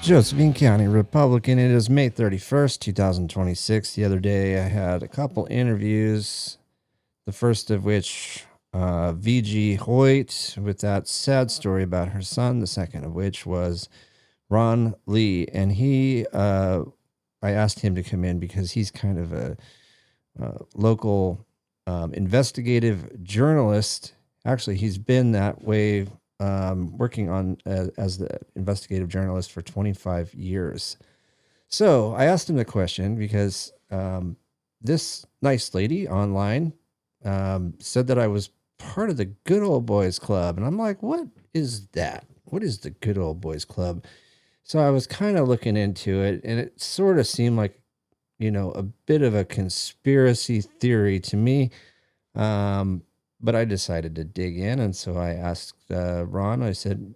Josephine County Republican. It is May 31st, 2026. The other day I had a couple interviews, the first of which VG Hoyt with that sad story about her son, the second of which was Ron Lee. And I asked him to come in because he's kind of a local investigative journalist. Actually, he's been that way working on as the investigative journalist for 25 years. So I asked him the question because this nice lady online said that I was part of the Good Old Boys Club. And I'm like, what is that? What is the Good Old Boys Club? So I was kind of looking into it, and it sort of seemed like, a bit of a conspiracy theory to me. But I decided to dig in, and so I asked Ron. I said,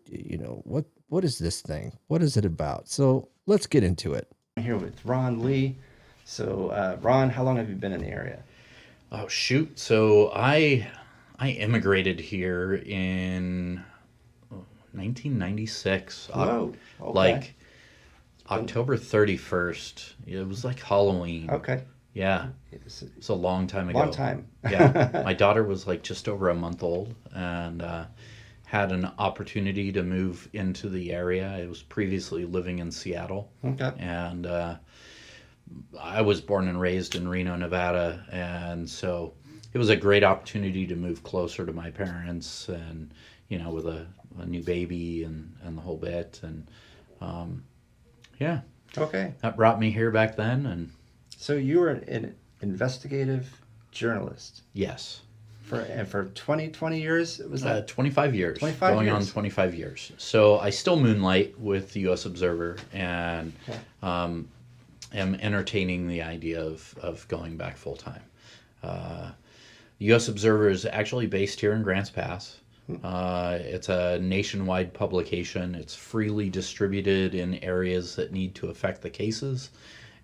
what is this thing? What is it about? So let's get into it. I'm here with Ron Lee. So, Ron, how long have you been in the area? Oh shoot! So I immigrated here in 1996. Whoa, okay. Like October 31st. It was like Halloween. Okay. Yeah. It's a long time ago. Long time. Yeah. My daughter was like just over a month old and had an opportunity to move into the area. I was previously living in Seattle. Okay. And I was born and raised in Reno, Nevada. And so it was a great opportunity to move closer to my parents and, with a new baby and the whole bit. And yeah. Okay. That brought me here back then. And so you were an investigative journalist. yes. For 20 years? Was that 25 years. 25 going years. on 25 years. So I still moonlight with the U.S. Observer and am entertaining the idea of going back full time. The U.S. Observer is actually based here in Grants Pass. It's a nationwide publication. It's freely distributed in areas that need to affect the cases.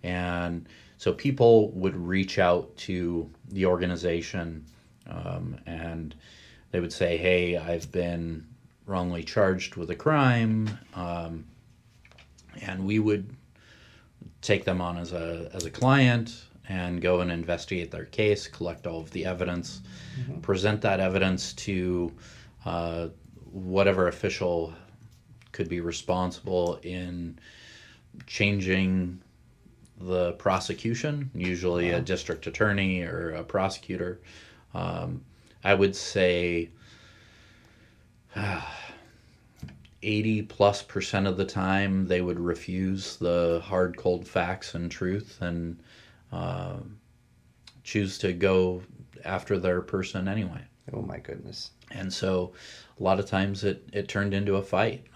And so people would reach out to the organization and they would say, hey, I've been wrongly charged with a crime. And we would take them on as a client and go and investigate their case, collect all of the evidence, present that evidence to whatever official could be responsible in changing the prosecution, usually a district attorney or a prosecutor. I would say 80+% of the time they would refuse the hard, cold facts and truth and choose to go after their person anyway. Oh my goodness. And so a lot of times it turned into a fight.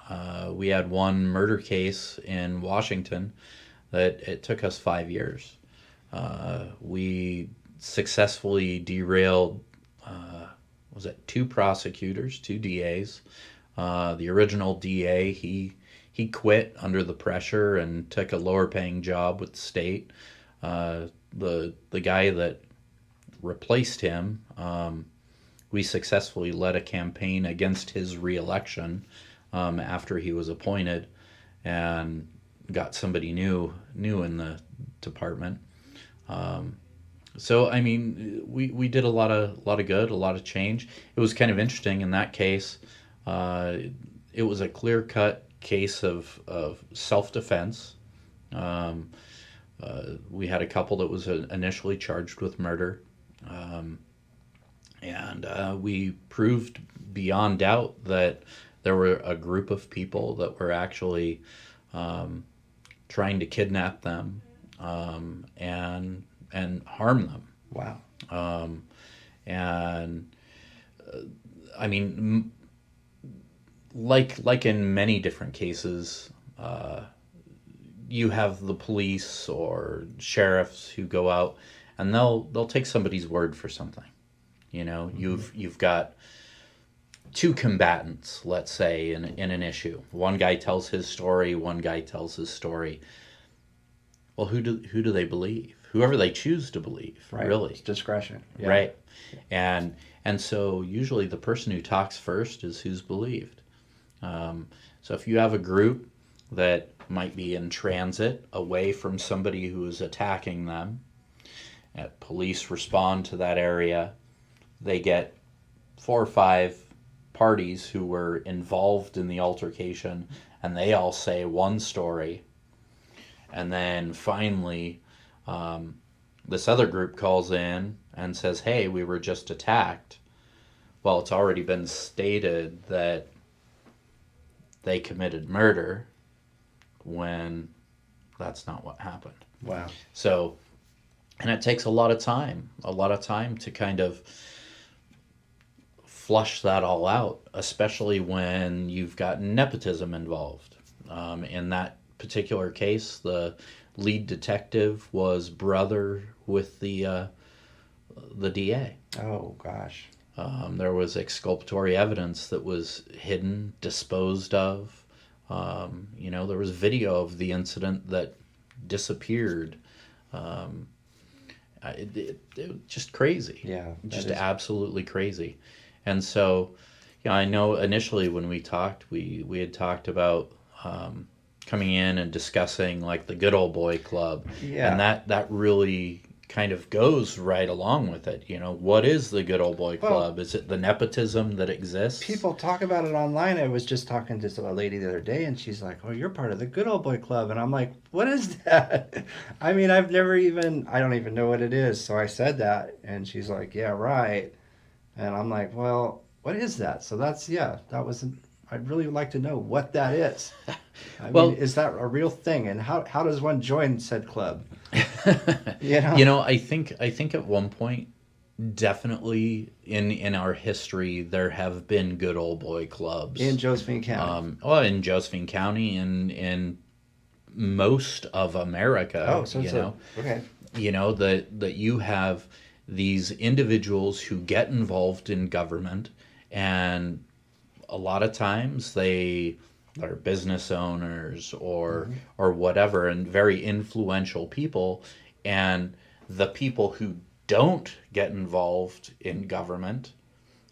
We had one murder case in Washington that it took us 5 years. We successfully derailed, two prosecutors, two DAs. The original DA, he quit under the pressure and took a lower paying job with the state. The guy that replaced him, we successfully led a campaign against his reelection after he was appointed and got somebody new in the department. So I mean, we did a lot of good, a lot of change. It was kind of interesting in that case. It was a clear-cut case of self-defense. We had a couple that was initially charged with murder. And we proved beyond doubt that there were a group of people that were actually trying to kidnap them and harm them. Wow. I mean, like in many different cases, you have the police or sheriffs who go out and they'll take somebody's word for something. You've got two combatants, let's say, in an issue. One guy tells his story, one guy tells his story. Well, who do they believe? Whoever they choose to believe, right. Really. It's discretion. Yeah. Right. And so usually the person who talks first is who's believed. So if you have a group that might be in transit away from somebody who is attacking them. Police respond to that area. They get 4 or 5 parties who were involved in the altercation, and they all say one story. And then finally, this other group calls in and says, hey, we were just attacked. Well, it's already been stated that they committed murder when that's not what happened. Wow. So, and it takes a lot of time to kind of flush that all out, especially when you've got nepotism involved. In that particular case, the lead detective was brother with the DA. Oh, gosh. There was exculpatory evidence that was hidden, disposed of. There was video of the incident that disappeared. It was just crazy. Yeah. Just absolutely crazy. And so, I know initially when we talked, we had talked about coming in and discussing like the good old boy club. Yeah. And that really kind of goes right along with it. What is the good old boy club? Well, is it the nepotism that exists? People talk about it online. I was just talking to a lady the other day, and she's like, oh, you're part of the good old boy club. And I'm like, what is that? I mean, I don't even know what it is. So I said that, and she's like, yeah, right. And I'm like, well, what is that? So I'd really like to know what that is. I mean, is that a real thing? And how does one join said club? I think at one point, definitely in our history, there have been good old boy clubs. In Josephine County. In Josephine County and in most of America. Oh, so okay. That you have these individuals who get involved in government, and a lot of times they're business owners or whatever, and very influential people, and the people who don't get involved in government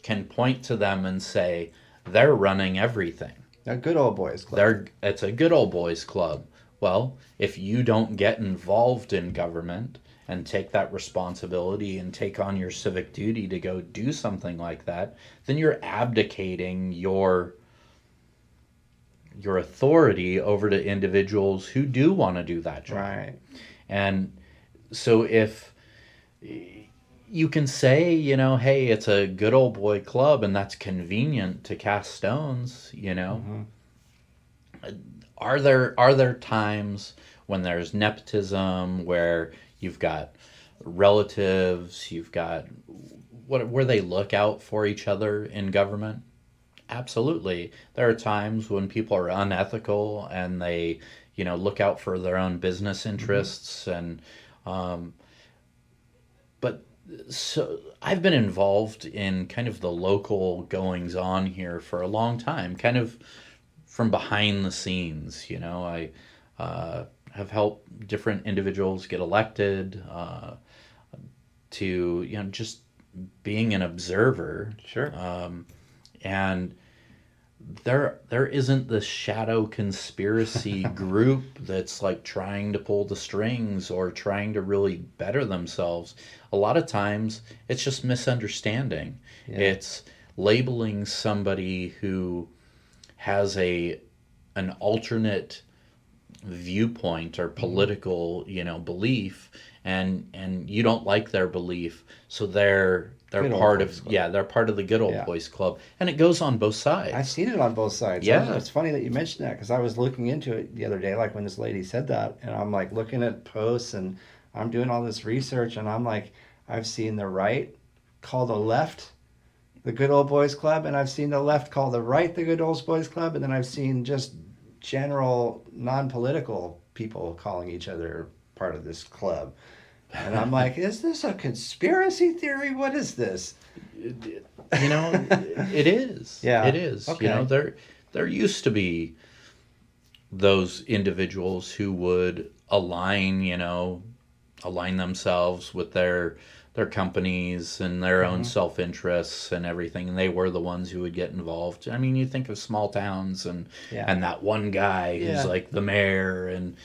can point to them and say they're running everything. A good old boys club. It's a good old boys club. Well, if you don't get involved in government and take that responsibility and take on your civic duty to go do something like that, then you're abdicating your authority over to individuals who do want to do that job. Right. And so if you can say, hey, it's a good old boy club and that's convenient to cast stones, Are there times when there's nepotism, where you've got relatives, you've got where they look out for each other in government? Absolutely. There are times when people are unethical and they, look out for their own business interests. And, but so I've been involved in kind of the local goings on here for a long time, kind of from behind the scenes. I have helped different individuals get elected, to, just being an observer. Sure. And there isn't this shadow conspiracy group that's like trying to pull the strings or trying to really better themselves. A lot of times it's just misunderstanding. Yeah. It's labeling somebody who has an alternate viewpoint or political, belief, and you don't like their belief, so they're part of they're part of the good old boys club, and it goes on both sides. I've seen it on both sides. Yeah, it's funny that you mentioned that, because I was looking into it the other day, like when this lady said that, and I'm like looking at posts and I'm doing all this research, and I'm like, I've seen the right call the left the good old boys club, and I've seen the left call the right the good old boys club, and then I've seen just general non-political people calling each other part of this club. And I'm like, is this a conspiracy theory? What is this? It is. Yeah. It is. Okay. There used to be those individuals who would align themselves with their their companies and their own self-interests and everything, and they were the ones who would get involved. I mean, you think of small towns and that one guy who's like the mayor, and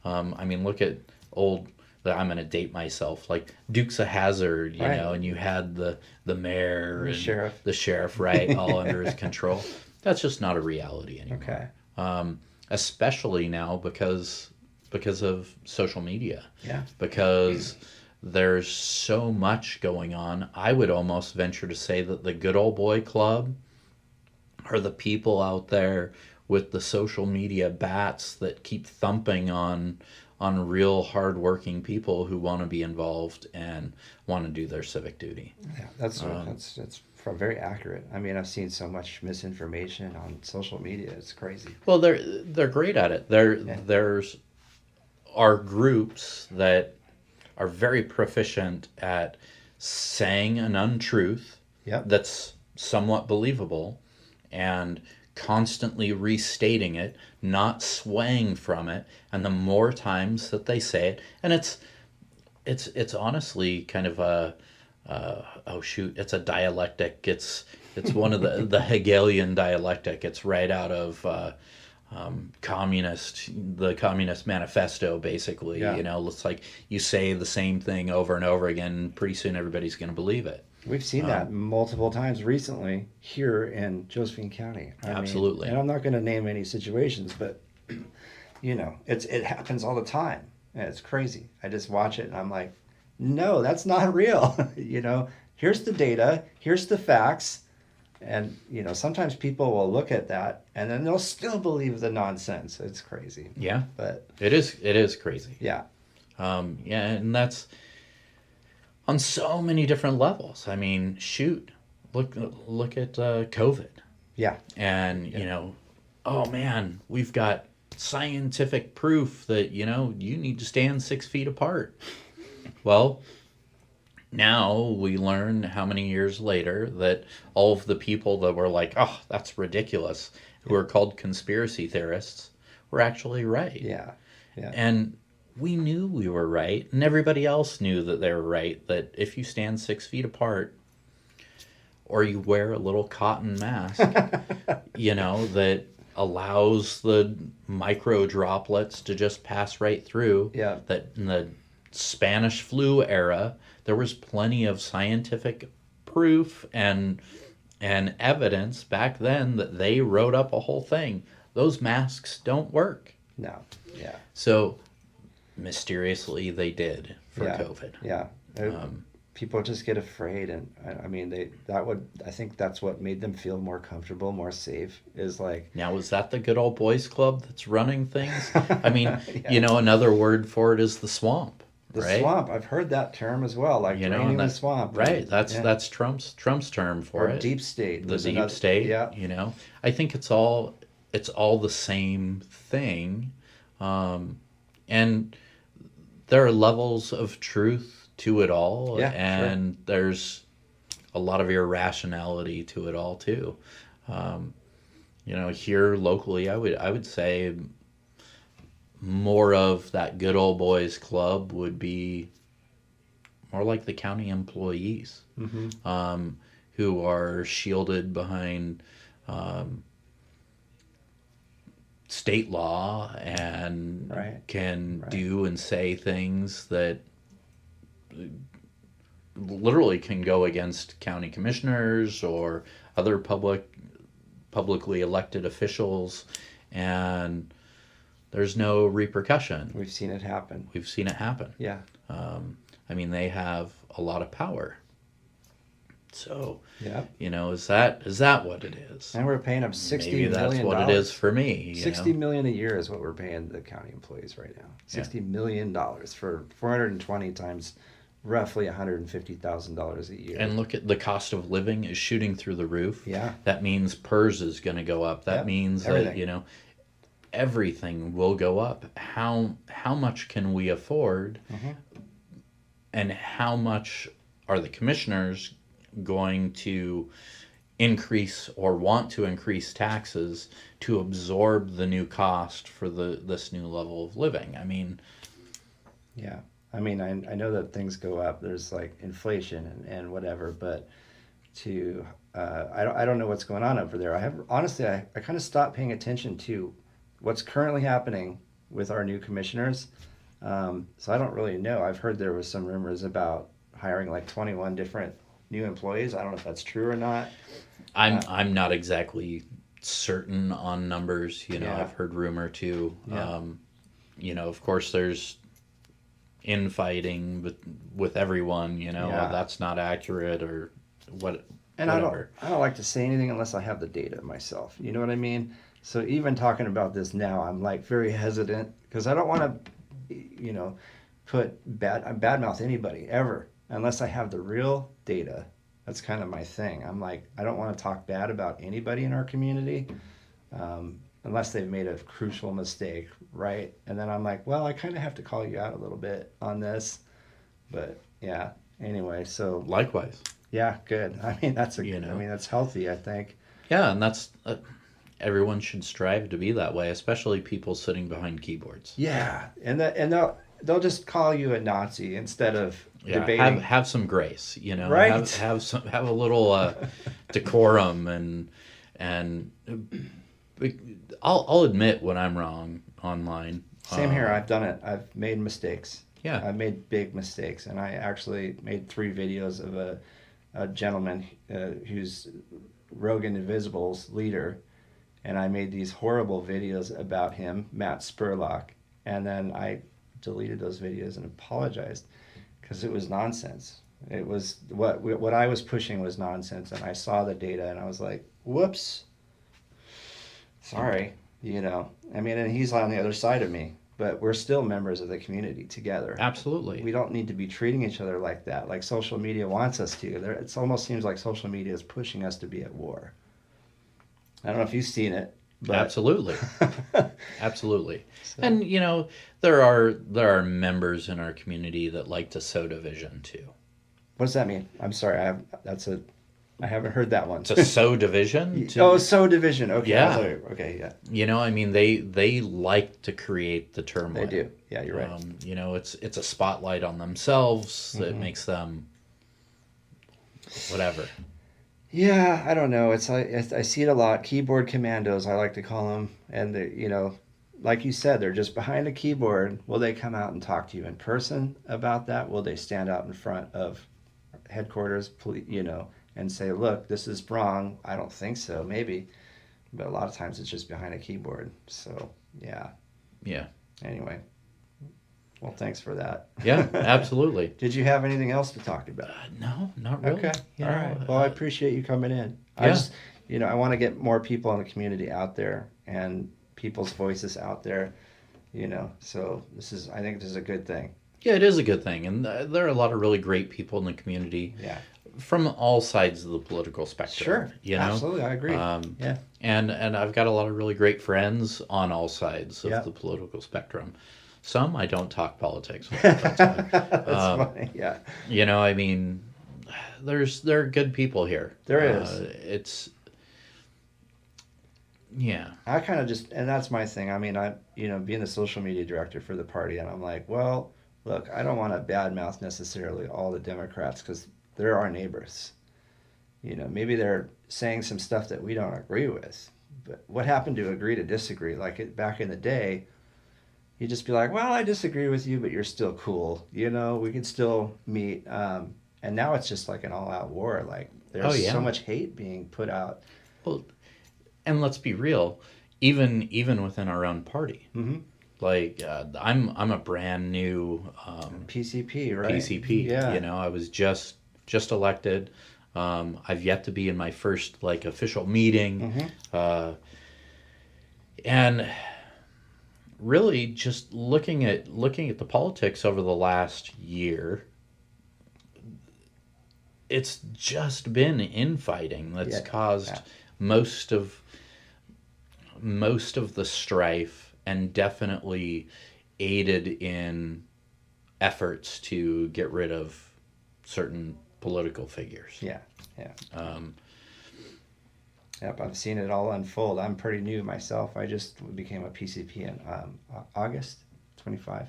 I mean, look at old. I'm going to date myself, like Dukes of Hazzard, you know, and you had the mayor and the sheriff, right, all under his control. That's just not a reality anymore. Okay. Especially now because of social media. Yeah. Because there's so much going on. I would almost venture to say that the good old boy club are the people out there with the social media bats that keep thumping on real hardworking people who want to be involved and want to do their civic duty. Yeah, that's very accurate. I mean, I've seen so much misinformation on social media. It's crazy. Well, they're great at it. There's are groups that are very proficient at saying an untruth that's somewhat believable and constantly restating it, not swaying from it, and the more times that they say it, and it's honestly kind of a it's a dialectic. It's one of the Hegelian dialectic. It's right out of the Communist Manifesto, basically. You know, it's like you say the same thing over and over again, and pretty soon everybody's going to believe it. We've seen that multiple times recently here in Josephine County. Absolutely. And I'm not going to name any situations, but you know, it happens all the time, and it's crazy. I just watch it and I'm like, no, that's not real. You know, here's the data, here's the facts. And, you know, sometimes people will look at that and then they'll still believe the nonsense. It's crazy. Yeah. But it is crazy. Yeah. And that's on so many different levels. I mean, shoot, look at COVID. Yeah. And, you know, oh man, we've got scientific proof that, you know, you need to stand 6 feet apart. Well, now we learn how many years later that all of the people that were like, oh, that's ridiculous, who are called conspiracy theorists, were actually right. Yeah. Yeah. And we knew we were right, and everybody else knew that they were right, that if you stand 6 feet apart or you wear a little cotton mask, you know, that allows the micro droplets to just pass right through. Yeah. That in the Spanish flu era, there was plenty of scientific proof and evidence back then that they wrote up a whole thing. Those masks don't work. No. Yeah. So mysteriously they did for COVID. Yeah. People just get afraid, and I mean I think that's what made them feel more comfortable, more safe, is like. Now, is that the good old boys club that's running things? I mean, you know, another word for it is the swamp. The right? swamp. I've heard that term as well, like draining the swamp. Right. That's Trump's term for it. Deep state. The deep state. Yeah. You know, I think it's all the same thing, and there are levels of truth to it all, and there's a lot of irrationality to it all too. You know, here locally, I would say more of that good old boys club would be more like the county employees, who are shielded behind state law and can do and say things that literally can go against county commissioners or other publicly elected officials, and there's no repercussion. We've seen it happen. Yeah. I mean, they have a lot of power. So, you know, is that what it is? And we're paying them $60 Maybe million. That's what it is for me. $60 million a year is what we're paying the county employees right now. $60 million for 420 times roughly $150,000 a year. And look at the cost of living is shooting through the roof. Yeah. That means PERS is going to go up. That means that, you know, everything will go up. How much can we afford? And how much are the commissioners going to increase or want to increase taxes to absorb the new cost for this new level of living? I mean, I mean, I know that things go up. There's like inflation and whatever, but to I don't know what's going on over there. I kind of stopped paying attention to what's currently happening with our new commissioners. So I don't really know. I've heard there was some rumors about hiring like 21 different new employees. I don't know if that's true or not. I'm not exactly certain on numbers. Yeah. I've heard rumor too. Yeah. Of course, there's infighting with everyone. Yeah. That's not accurate or what. And whatever. I don't like to say anything unless I have the data myself. You know what I mean? So even talking about this now, I'm like very hesitant because I don't want to, badmouth anybody ever unless I have the real data. That's kind of my thing. I'm like, I don't want to talk bad about anybody in our community unless they've made a crucial mistake, right? And then I'm like, well, I kind of have to call you out a little bit on this. But yeah, anyway, so Likewise. yeah, good. I mean, that's You know. I mean, that's healthy, I think. Yeah, and that's everyone should strive to be that way, especially people sitting behind keyboards. Yeah, and they'll just call you a Nazi instead of Yeah, debating. have some grace, Right. have a little decorum and I'll admit when I'm wrong online. Same here. I've done it. I've made mistakes. Yeah. I've made big mistakes, and I actually made 3 videos of a gentleman who's Rogan Invisible's leader, and I made these horrible videos about him, Matt Spurlock, and then I deleted those videos and apologized because it was nonsense. It was what I was pushing was nonsense, and I saw the data, and I was like, "Whoops, sorry." I mean, and he's on the other side of me, but we're still members of the community together. Absolutely. We don't need to be treating each other like that, like social media wants us to. It almost seems like social media is pushing us to be at war. I don't know if you've seen it, but Absolutely. Absolutely. And there are members in our community that like to sow division too. what does that mean? I'm sorry, I haven't heard that one. To sow division? Oh, so division. Okay. Yeah. Okay. Yeah. I mean, they like to create the turmoil. They do. Yeah, you're right. It's a spotlight on themselves that Mm-hmm. makes them whatever. Yeah, I don't know. I see it a lot. Keyboard commandos, I like to call them, and like you said, they're just behind a keyboard. Will they come out and talk to you in person about that? Will they stand out in front of headquarters, and say, "Look, this is wrong"? I don't think so. Maybe, but a lot of times it's just behind a keyboard. So yeah. Yeah. Anyway, well, thanks for that. Yeah, absolutely. Did you have anything else to talk about? No, not really. Okay. All right. Well, I appreciate you coming in. I Yeah. just, I want to get more people in the community out there and people's voices out there, so I think this is a good thing. Yeah, it is a good thing. And there are a lot of really great people in the community Yeah. from all sides of the political spectrum. Sure. Absolutely. I agree. Yeah. And I've got a lot of really great friends on all sides of Yeah. the political spectrum. Some I don't talk politics with. That's fine. That's funny. Yeah. I mean, there are good people here. There is. It's yeah. I kind of and that's my thing. I mean, being the social media director for the party, and I'm like, well, look, I don't want to badmouth necessarily all the Democrats because they're our neighbors. Maybe they're saying some stuff that we don't agree with. But what happened to agree to disagree? Like back in the day, you just be like, well, I disagree with you, but you're still cool. We can still meet. And now it's just like an all-out war. Like there's so much hate being put out. Well, and let's be real, even within our own party. Mm-hmm. Like I'm a brand new PCP, right? PCP. Yeah. I was just elected. I've yet to be in my first official meeting, Mm-hmm. and really just looking at the politics over the last year. It's just been infighting that's caused most of the strife and definitely aided in efforts to get rid of certain political figures. Yeah. Yep, I've seen it all unfold. I'm pretty new myself. I just became a PCP in August 25.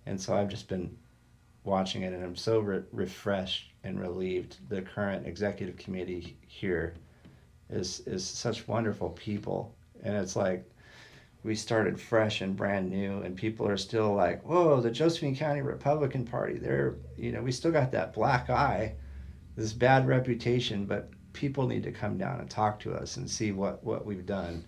And so I've just been watching it, and I'm so refreshed and relieved. The current executive committee here is such wonderful people, and it's like we started fresh and brand new, and people are still like, whoa, the Josephine County Republican Party, they're, we still got that black eye, this bad reputation, but people need to come down and talk to us and see what we've done.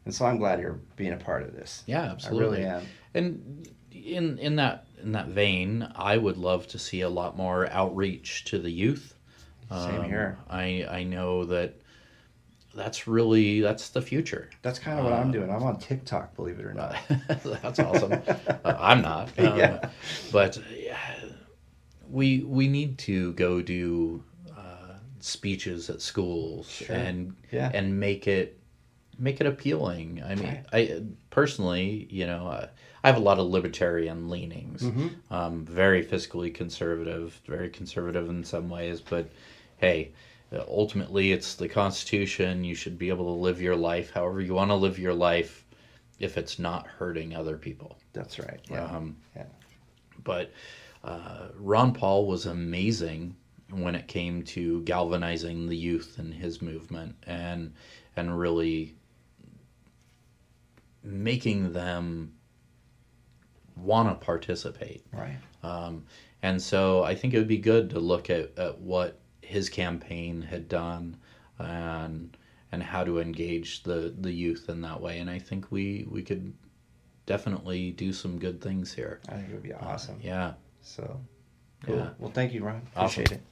And so I'm glad you're being a part of this. Yeah, absolutely. I really am. And in that vein, I would love to see a lot more outreach to the youth. Same here. I know that's the future. That's kind of what I'm doing. I'm on TikTok, believe it or not. That's awesome. I'm not. Yeah. But we need to go do speeches at schools. Sure. And make it appealing. I mean, right. I personally, I have a lot of libertarian leanings. Mm-hmm. Very fiscally conservative, very conservative in some ways, but hey, ultimately it's the Constitution. You should be able to live your life however you want to live your life if it's not hurting other people. That's right. Yeah. But Ron Paul was amazing when it came to galvanizing the youth in his movement and really making them want to participate. Right. And so I think it would be good to look at what his campaign had done and how to engage the youth in that way. And I think we could definitely do some good things here. I think it would be awesome. Yeah. So, cool. Yeah. Well, thank you, Ron. Appreciate it.